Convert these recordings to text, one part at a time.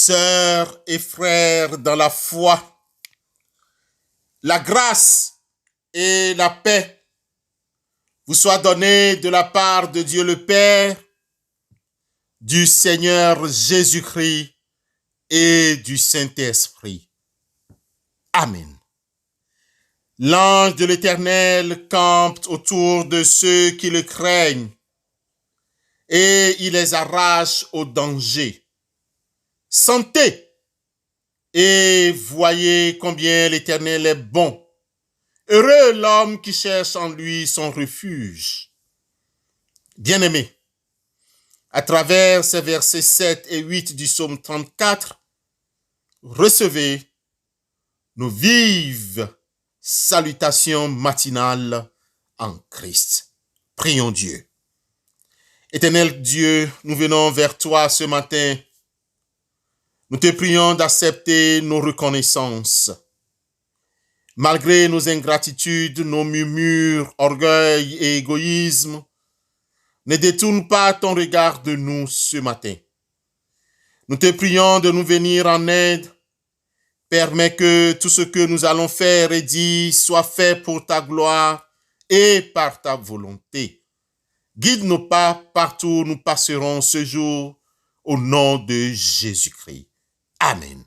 Sœurs et frères dans la foi, la grâce et la paix vous soient données de la part de Dieu le Père, du Seigneur Jésus-Christ et du Saint-Esprit. Amen. L'ange de l'Éternel campe autour de ceux qui le craignent et il les arrache au danger. Sentez et voyez combien l'Éternel est bon. Heureux l'homme qui cherche en lui son refuge. Bien-aimés, à travers ces versets 7 et 8 du psaume 34, recevez nos vives salutations matinales en Christ. Prions Dieu. Éternel Dieu, nous venons vers toi ce matin. Nous te prions d'accepter nos reconnaissances. Malgré nos ingratitudes, nos murmures, orgueil et égoïsme, ne détourne pas ton regard de nous ce matin. Nous te prions de nous venir en aide. Permets que tout ce que nous allons faire et dire soit fait pour ta gloire et par ta volonté. Guide nos pas partout où nous passerons ce jour au nom de Jésus-Christ. Amen.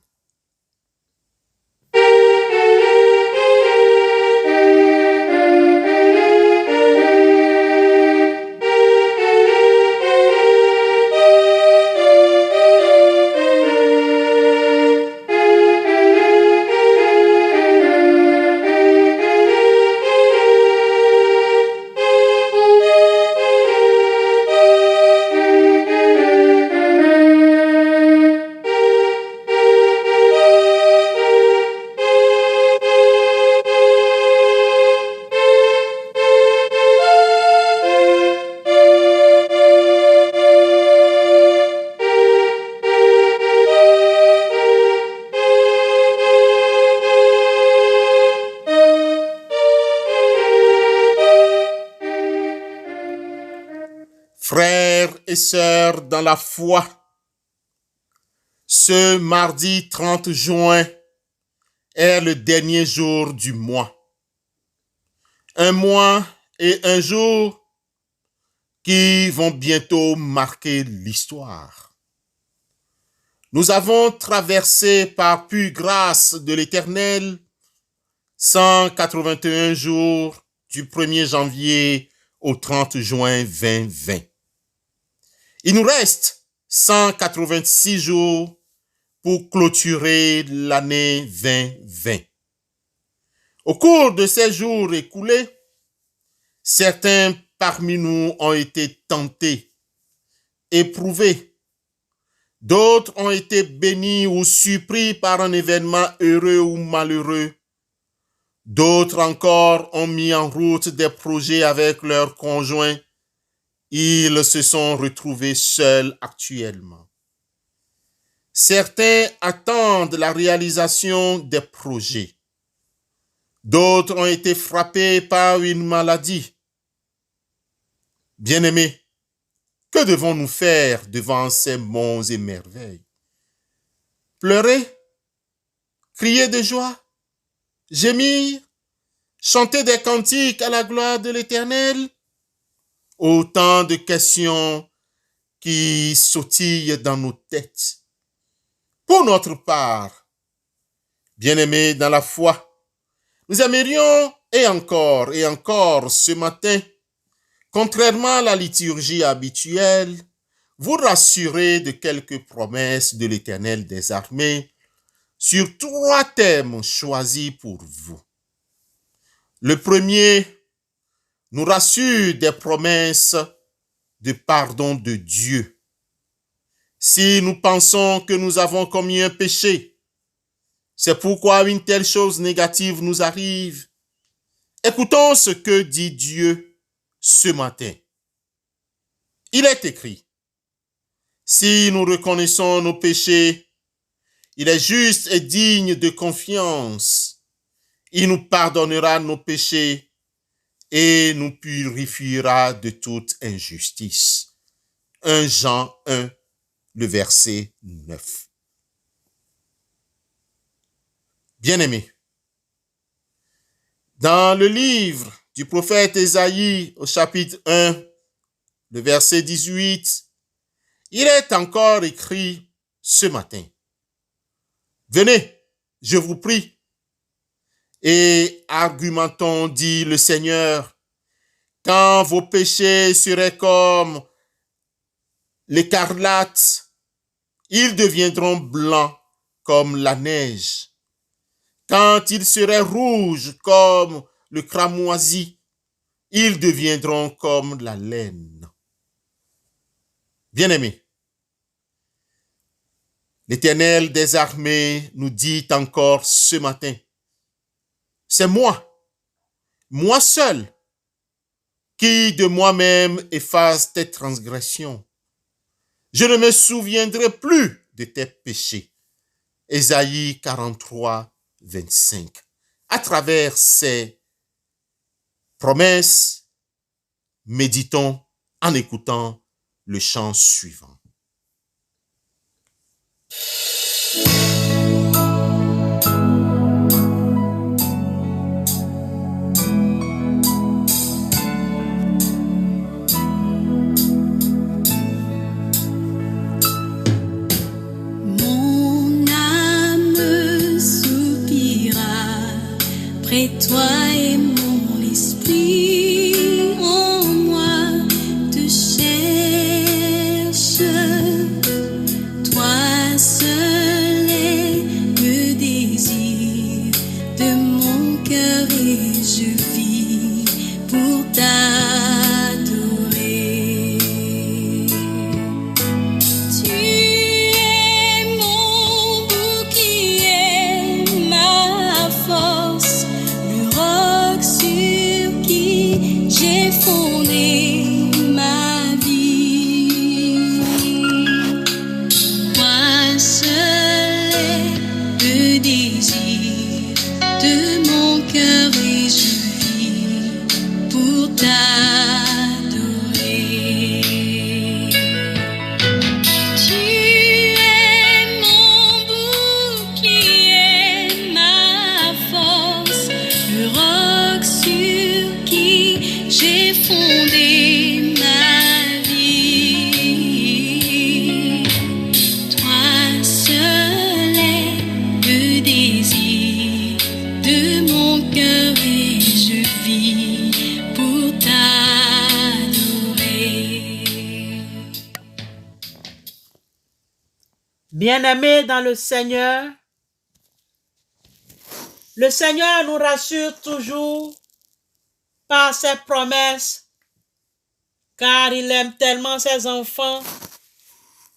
Frères et sœurs dans la foi, ce mardi 30 juin est le dernier jour du mois. Un mois et un jour qui vont bientôt marquer l'histoire. Nous avons traversé par pure grâce de l'Éternel 181 jours du 1er janvier au 30 juin 2020. Il nous reste 186 jours pour clôturer l'année 2020. Au cours de ces jours écoulés, certains parmi nous ont été tentés, éprouvés. D'autres ont été bénis ou surpris par un événement heureux ou malheureux. D'autres encore ont mis en route des projets avec leurs conjoints. Ils se sont retrouvés seuls actuellement. Certains attendent la réalisation des projets. D'autres ont été frappés par une maladie. Bien-aimés, que devons-nous faire devant ces monts et merveilles? Pleurer? Crier de joie? Gémir? Chanter des cantiques à la gloire de l'Éternel? Autant de questions qui sautillent dans nos têtes. Pour notre part, bien-aimés dans la foi, nous aimerions et encore ce matin, contrairement à la liturgie habituelle, vous rassurer de quelques promesses de l'Éternel des armées sur 3 thèmes choisis pour vous. Le premier nous rassure des promesses de pardon de Dieu. Si nous pensons que nous avons commis un péché, c'est pourquoi une telle chose négative nous arrive. Écoutons ce que dit Dieu ce matin. Il est écrit, si nous reconnaissons nos péchés, il est juste et digne de confiance. Il nous pardonnera nos péchés et nous purifiera de toute injustice. 1 Jean 1, le verset 9. Bien-aimés, dans le livre du prophète Ésaïe au chapitre 1, le verset 18, il est encore écrit ce matin, « Venez, je vous prie, et argumentons, dit le Seigneur, quand vos péchés seraient comme l'écarlate, ils deviendront blancs comme la neige. Quand ils seraient rouges comme le cramoisi, ils deviendront comme la laine. » Bien-aimés, l'Éternel des armées nous dit encore ce matin, c'est moi seul, qui de moi-même efface tes transgressions. Je ne me souviendrai plus de tes péchés. Ésaïe 43, 25. À travers ces promesses, méditons en écoutant le chant suivant. Près de toi et mon esprit en moi te cherche. Toi seul est le désir de mon cœur et je vis pour t'adorer. Tu es mon bouclier, ma force, roc sur qui j'ai fondé ma vie. Toi seul est le désir de mon cœur et je vis pour t'adorer. Tu es mon bouclier, ma force, le roc sur qui j'ai fondé ma vie. Toi seul est le désir de mon cœur et je vis pour t'adorer. Bien-aimés dans le Seigneur nous rassure toujours par ses promesses, car il aime tellement ses enfants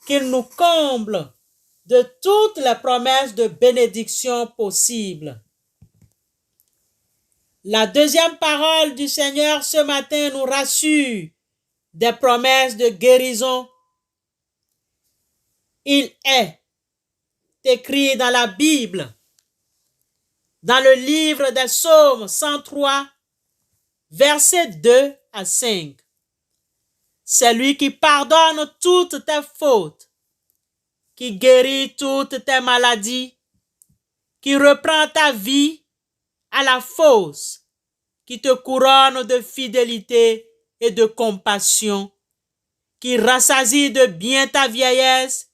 qu'il nous comble de toutes les promesses de bénédiction possibles. La deuxième parole du Seigneur ce matin nous rassure des promesses de guérison. Il est écrit dans la Bible, dans le livre des Psaumes 103, versets 2 à 5. C'est lui qui pardonne toutes tes fautes, qui guérit toutes tes maladies, qui reprend ta vie à la fosse, qui te couronne de fidélité et de compassion, qui rassasie de bien ta vieillesse,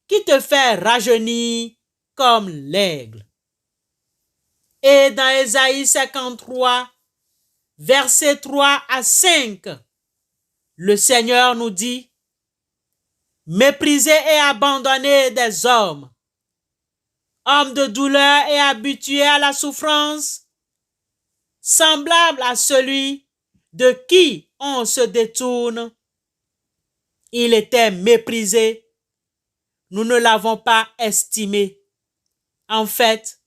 qui te fait rajeunir comme l'aigle. Et dans Ésaïe 53, versets 3 à 5, le Seigneur nous dit, « Méprisé et abandonné des hommes, homme de douleur et habitué à la souffrance, semblable à celui de qui on se détourne. Il était méprisé, nous ne l'avons pas estimé. En fait,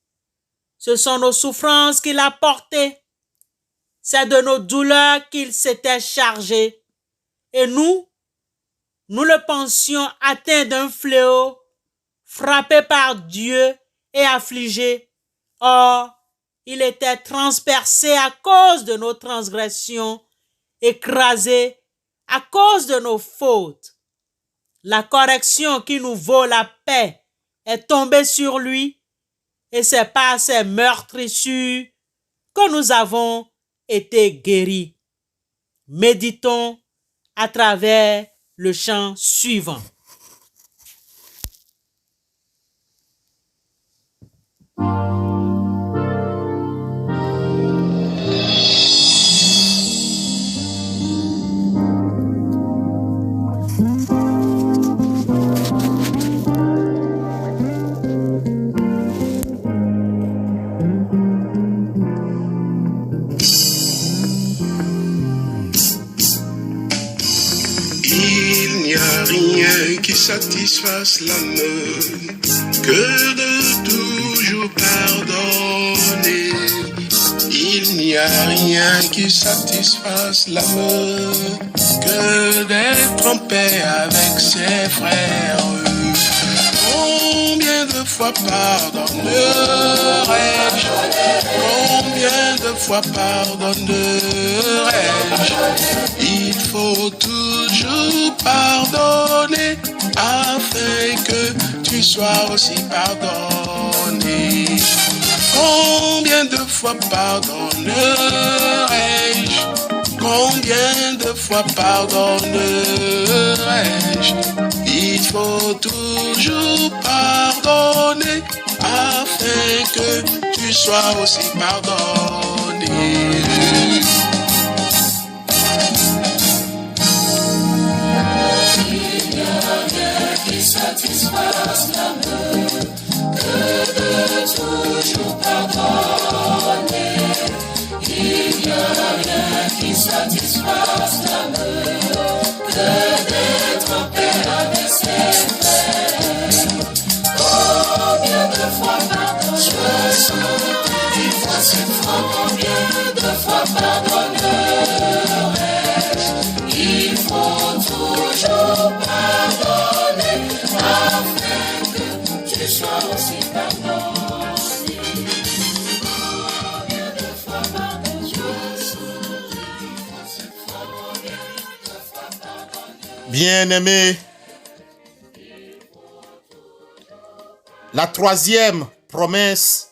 ce sont nos souffrances qu'il a portées, c'est de nos douleurs qu'il s'était chargé. Et nous le pensions atteint d'un fléau, frappé par Dieu et affligé. Or, il était transpercé à cause de nos transgressions, écrasé à cause de nos fautes. La correction qui nous vaut la paix est tombée sur lui, et c'est par ces meurtrissures que nous avons été guéris. Méditons à travers le chant suivant. Il n'y a rien qui satisfasse l'âme que de toujours pardonner. Il n'y a rien qui satisfasse l'âme que d'être en paix avec ses frères. Combien de fois pardonnerai-je? Combien de fois pardonnerai-je? Il faut toujours pardonner afin que tu sois aussi pardonné. Combien de fois pardonnerai-je? Combien de fois pardonnerai-je? Il faut toujours pardonner afin que tu sois aussi pardonné. Satisfasse l'amour que de toujours pardonner. Il n'y a rien qui satisfasse l'amour que d'être en paix avec ses frères. Combien de fois pardonnerai-je? Une fois, 7 fois, combien de fois pardonnerai-je? Il faut toujours pardonner afin que tu sois aussi pardonné. Combien de fois pardonnerai-je? Bien-aimés, la troisième promesse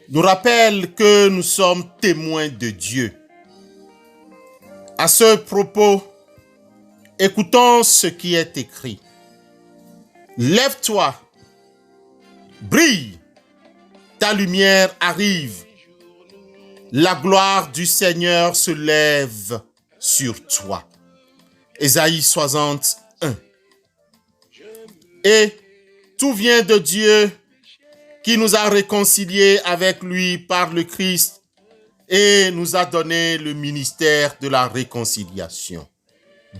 nous rappelle que nous sommes témoins de Dieu. À ce propos, écoutons ce qui est écrit. Lève-toi, brille, ta lumière arrive. La gloire du Seigneur se lève sur toi. Ésaïe 61. Et tout vient de Dieu qui nous a réconciliés avec lui par le Christ et nous a donné le ministère de la réconciliation.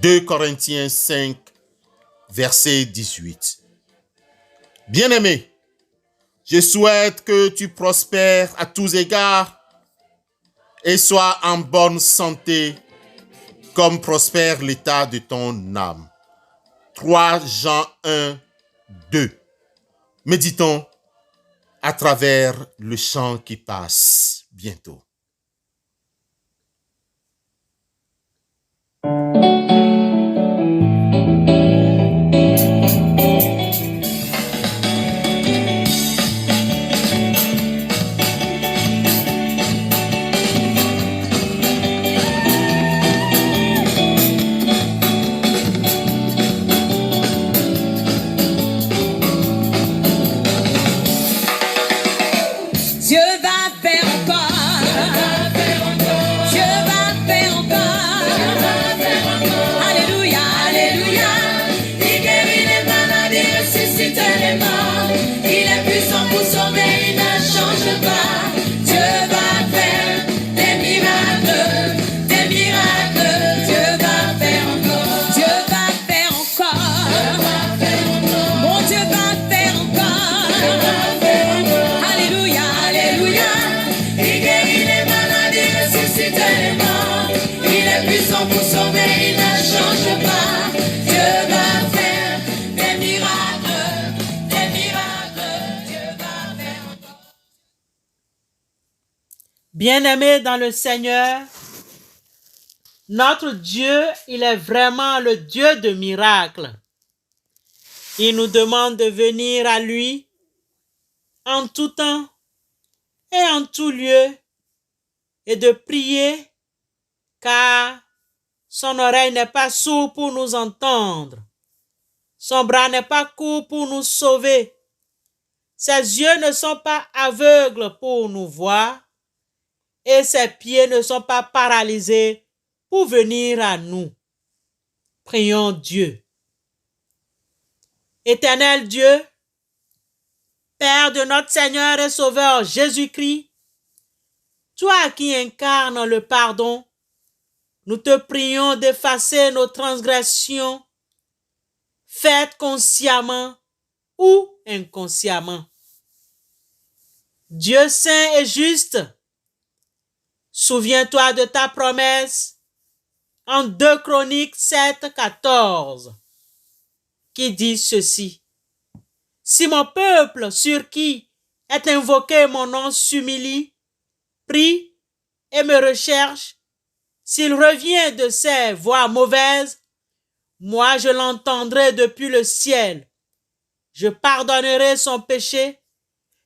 2 Corinthiens 5, verset 18. Bien-aimé, je souhaite que tu prospères à tous égards et sois en bonne santé comme prospère l'état de ton âme. 3 Jean 1, 2. Méditons à travers le chant qui passe bientôt. Dieu va faire encore. Dieu va faire encore. Alléluia, alléluia. Il guérit les malades, il ressuscite les morts. Il est puissant pour sauver, il ne change pas. Dieu va faire des miracles, des miracles. Dieu va faire encore. Dieu va faire encore. Mon Dieu va faire encore. Alléluia, alléluia. Il guérit les malades, il ressuscite les morts. Il est puissant pour sauver, il ne change pas. Dieu va faire des miracles, des miracles. Dieu va faire encore. Bien-aimés dans le Seigneur, notre Dieu, il est vraiment le Dieu de miracles. Il nous demande de venir à lui en tout temps et en tout lieu, et de prier, car son oreille n'est pas sourde pour nous entendre, son bras n'est pas court pour nous sauver, ses yeux ne sont pas aveugles pour nous voir, et ses pieds ne sont pas paralysés pour venir à nous. Prions Dieu. Éternel Dieu, Père de notre Seigneur et Sauveur Jésus-Christ, toi qui incarnes le pardon, nous te prions d'effacer nos transgressions, faites consciemment ou inconsciemment. Dieu saint et juste, souviens-toi de ta promesse en 2 Chroniques 7:14, qui dit ceci. Si mon peuple sur qui est invoqué mon nom s'humilie, prie et me recherche, s'il revient de ses voies mauvaises, moi je l'entendrai depuis le ciel. Je pardonnerai son péché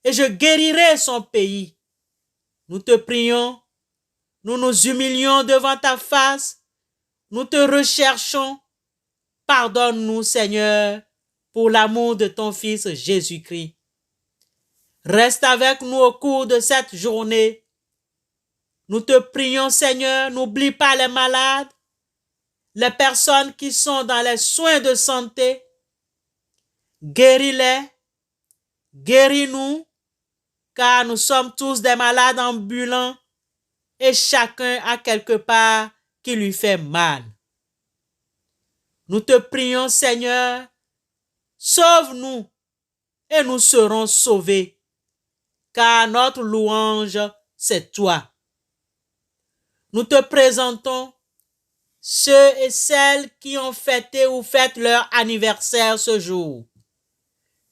et je guérirai son pays. Nous te prions, nous nous humilions devant ta face, nous te recherchons. Pardonne-nous, Seigneur, pour l'amour de ton Fils Jésus-Christ. Reste avec nous au cours de cette journée. Nous te prions, Seigneur, n'oublie pas les malades, les personnes qui sont dans les soins de santé. Guéris-les, guéris-nous, car nous sommes tous des malades ambulants et chacun a quelque part qui lui fait mal. Nous te prions, Seigneur, sauve-nous et nous serons sauvés, car notre louange, c'est toi. Nous te présentons ceux et celles qui ont fêté ou fêtent leur anniversaire ce jour.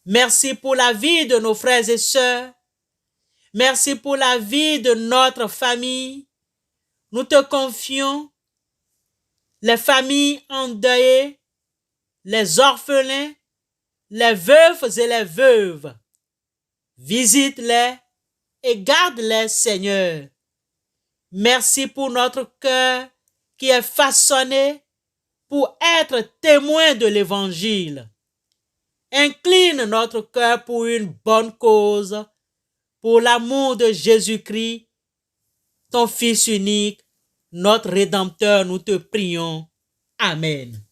Merci pour la vie de nos frères et sœurs. Merci pour la vie de notre famille. Nous te confions les familles endeuillées, les orphelins, les veufs et les veuves. Visite-les et garde-les, Seigneur. Merci pour notre cœur qui est façonné pour être témoin de l'Évangile. Incline notre cœur pour une bonne cause, pour l'amour de Jésus-Christ, ton Fils unique, notre Rédempteur, nous te prions. Amen.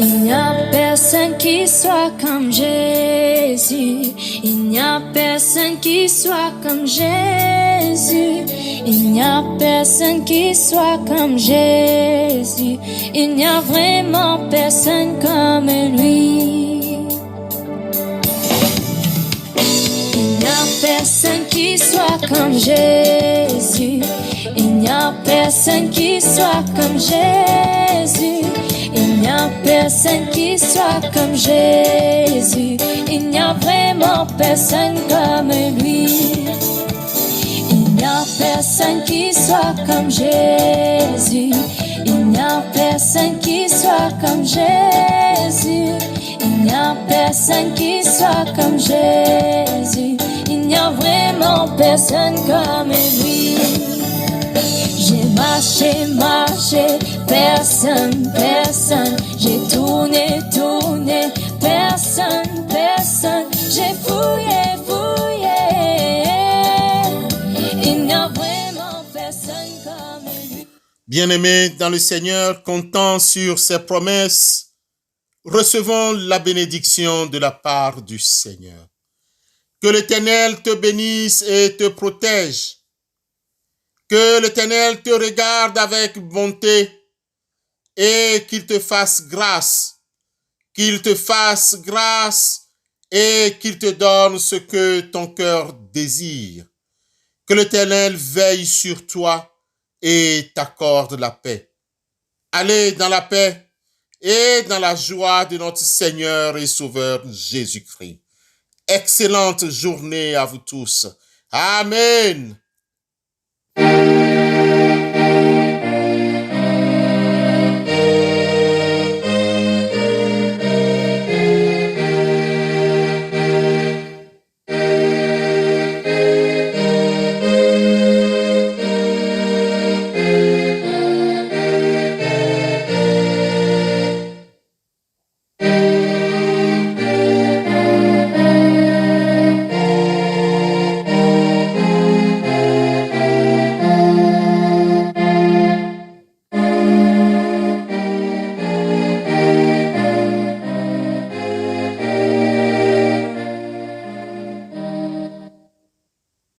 Il n'y a personne qui soit comme Jésus. Il n'y a personne qui soit comme Jésus. Il n'y a personne qui soit comme Jésus. Il n'y a vraiment personne comme lui. Il n'y a personne qui soit comme Jésus. Il n'y a personne qui soit comme Jésus. Il n'y a personne qui soit comme Jésus. Il n'y a vraiment personne comme lui. Il n'y a personne qui soit comme Jésus. Il n'y a personne qui soit comme Jésus. Il n'y a personne qui soit comme Jésus. Il n'y a vraiment personne comme lui. J'ai marché, personne, j'ai tourné, personne, j'ai fouillé, il n'y a vraiment personne comme lui. Bien-aimés dans le Seigneur, comptant sur ses promesses, recevons la bénédiction de la part du Seigneur. Que l'Éternel te bénisse et te protège. Que l'Éternel te regarde avec bonté et qu'il te fasse grâce. Qu'il te fasse grâce et qu'il te donne ce que ton cœur désire. Que l'Éternel veille sur toi et t'accorde la paix. Allez dans la paix et dans la joie de notre Seigneur et Sauveur Jésus-Christ. Excellente journée à vous tous. Amen.